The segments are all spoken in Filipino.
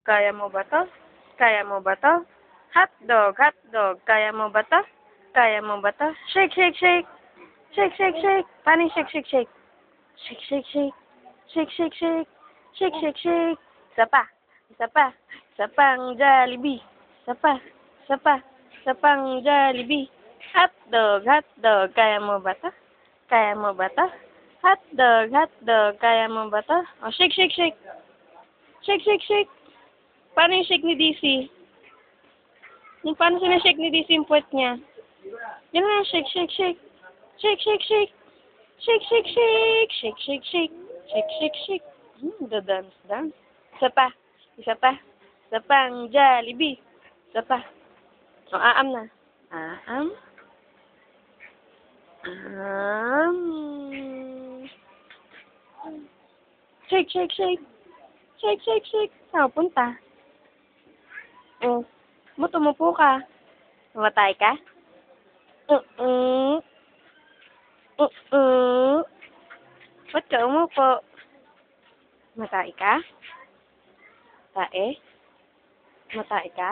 Kaya mo ba to? Kaya mo ba to? Hotdog, hotdog. Kaya mo ba to? Kaya mo ba to? Shake, shake, shake. Shake, shake, shake. Paano yung shake, shake, shake? Shake, shake, shake. Shake, shake, shake. Shake, shake, shake. Isa pa. Isa pa. Isa pang Jollibee. Isa pa. Isa pa. Isa pang Jollibee. Hotdog, hotdog. Kaya mo ba to? Kaya mo ba to? Hotdog, hotdog. Kaya mo ba to? Oh, shake, shake, shake. Shake, shake, shake. Paano yung shake ni DC? Yung paano sinashake ni DC yung puwet niya? Yun na, shake, shake, shake. Shake, shake, shake. Shake, shake, shake. Shake, shake, shake. Shake, shake, shake. Da-dance, dance. Isa pa. Isa pa. Isa pang Jollibee. Isa pa. O, aam na. Aam. Aam. Shake, shake, shake. Shake, shake, shake. Saan punta? Oh. Tumupo ka. Mamatay ka? Ba't ka umupo? Matay ka? Tae? Matay ka?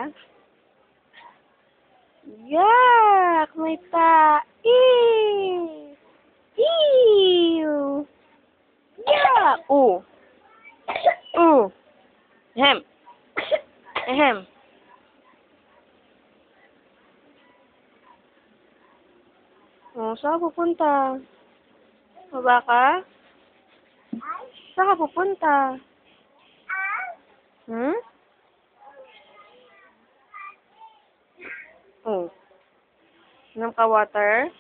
Yak! May tae! Ew! Yak! Ahem. Ahem. Oh, saan ka pupunta? Baba ka? Saan ka pupunta? Hmm? Oh. Inom ka water?